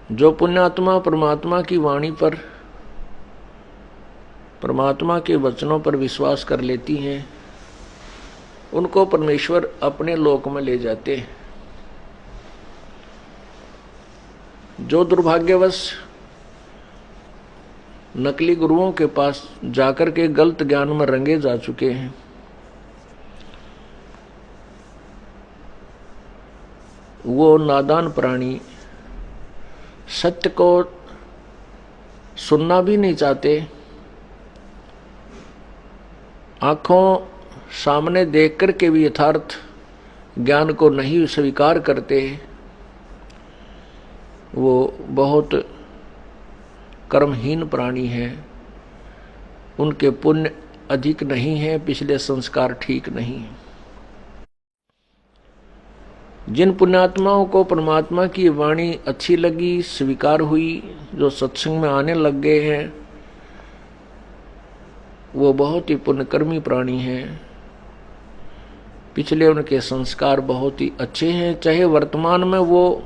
जो पुण्यात्मा परमात्मा की वाणी पर, परमात्मा के वचनों पर विश्वास कर लेती हैं, उनको परमेश्वर अपने लोक में ले जाते हैं। जो दुर्भाग्यवश नकली गुरुओं के पास जाकर के गलत ज्ञान में रंगे जा चुके हैं, वो नादान प्राणी सत्य को सुनना भी नहीं चाहते, आंखों सामने देख कर के भी यथार्थ ज्ञान को नहीं स्वीकार करते। वो बहुत कर्महीन प्राणी हैं, उनके पुण्य अधिक नहीं है, पिछले संस्कार ठीक नहीं है। जिन पुण्यात्माओं को परमात्मा की वाणी अच्छी लगी, स्वीकार हुई, जो सत्संग में आने लग गए हैं, वो बहुत ही पुण्यकर्मी प्राणी हैं। पिछले उनके संस्कार बहुत ही अच्छे हैं, चाहे वर्तमान में वो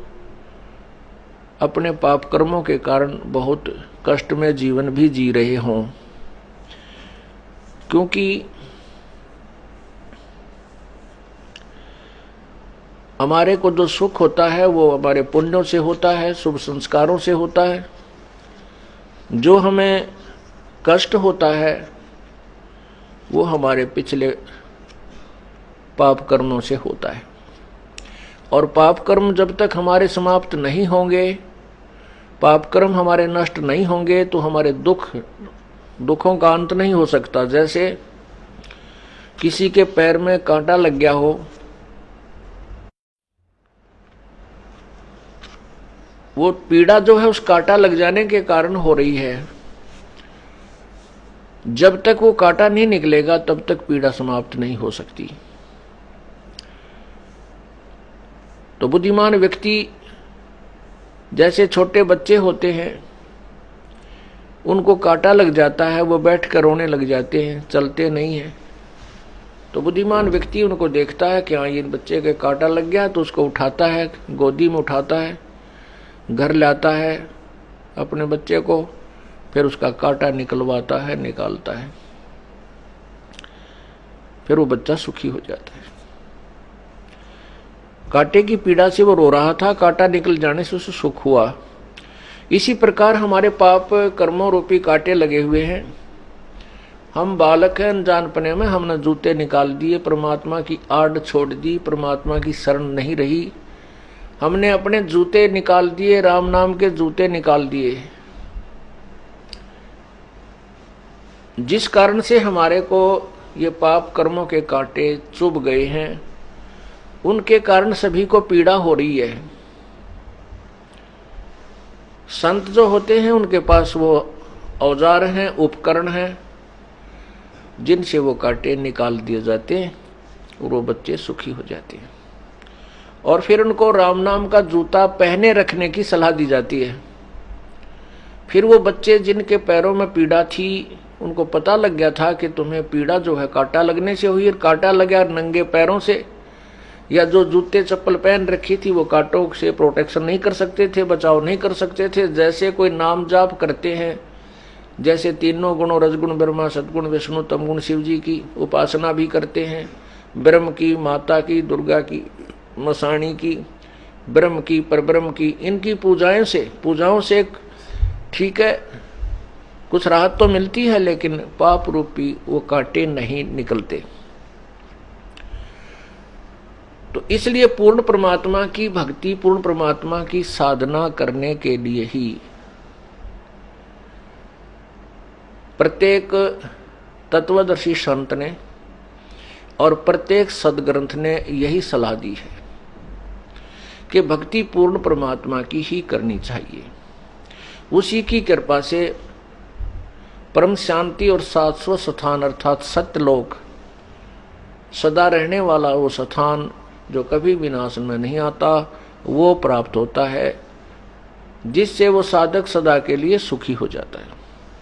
अपने पाप कर्मों के कारण बहुत कष्ट में जीवन भी जी रहे हों। क्योंकि हमारे को जो सुख होता है वो हमारे पुण्यों से होता है, शुभ संस्कारों से होता है। जो हमें कष्ट होता है वो हमारे पिछले पाप कर्मों से होता है। और पाप कर्म जब तक हमारे समाप्त नहीं होंगे, पाप कर्म हमारे नष्ट नहीं होंगे, तो हमारे दुखों का अंत नहीं हो सकता। जैसे किसी के पैर में कांटा लग गया हो, वो पीड़ा जो है उस कांटा लग जाने के कारण हो रही है। जब तक वो कांटा नहीं निकलेगा तब तक पीड़ा समाप्त नहीं हो सकती। तो बुद्धिमान व्यक्ति, जैसे छोटे बच्चे होते हैं, उनको कांटा लग जाता है, वो बैठ कर रोने लग जाते हैं, चलते नहीं हैं। तो बुद्धिमान व्यक्ति उनको देखता है कि हाँ ये बच्चे के कांटा लग गया, तो उसको उठाता है, गोदी में उठाता है, घर लाता है अपने बच्चे को, फिर उसका कांटा निकलवाता है, निकालता है, फिर वो बच्चा सुखी हो जाता है। कांटे की पीड़ा से वो रो रहा था, कांटा निकल जाने से उसे सुख हुआ। इसी प्रकार हमारे पाप कर्मों रूपी कांटे लगे हुए हैं। हम बालक हैं, अनजानपने में हमने जूते निकाल दिए, परमात्मा की आड़ छोड़ दी, परमात्मा की शरण नहीं रही, हमने अपने जूते निकाल दिए, राम नाम के जूते निकाल दिए, जिस कारण से हमारे को ये पाप कर्मों के कांटे चुभ गए हैं। उनके कारण सभी को पीड़ा हो रही है। संत जो होते हैं उनके पास वो औजार हैं, उपकरण हैं, जिनसे वो कांटे निकाल दिए जाते हैं और वो बच्चे सुखी हो जाते हैं। और फिर उनको राम नाम का जूता पहने रखने की सलाह दी जाती है। फिर वो बच्चे जिनके पैरों में पीड़ा थी, उनको पता लग गया था कि तुम्हें पीड़ा जो है कांटा लगने से हुई, कांटा लगा नंगे पैरों से, या जो जूते चप्पल पहन रखी थी वो कांटों से प्रोटेक्शन नहीं कर सकते थे, बचाव नहीं कर सकते थे। जैसे कोई नाम जाप करते हैं, जैसे तीनों गुणों रजगुण ब्रह्मा सदगुण विष्णु तमगुण शिव जी की उपासना भी करते हैं, ब्रह्म की, माता की, दुर्गा की, मसाणी की, ब्रह्म की, परब्रह्म की, इनकी पूजाओं से ठीक है कुछ राहत तो मिलती है, लेकिन पाप रूपी वो कांटे नहीं निकलते। तो इसलिए पूर्ण परमात्मा की भक्ति, पूर्ण परमात्मा की साधना करने के लिए ही प्रत्येक तत्वदर्शी संत ने और प्रत्येक सदग्रंथ ने यही सलाह दी है कि भक्ति पूर्ण परमात्मा की ही करनी चाहिए। उसी की कृपा से परम शांति और शाश्वत स्थान अर्थात सत्यलोक, सदा रहने वाला वो स्थान जो कभी विनाश में नहीं आता, वो प्राप्त होता है, जिससे वो साधक सदा के लिए सुखी हो जाता है।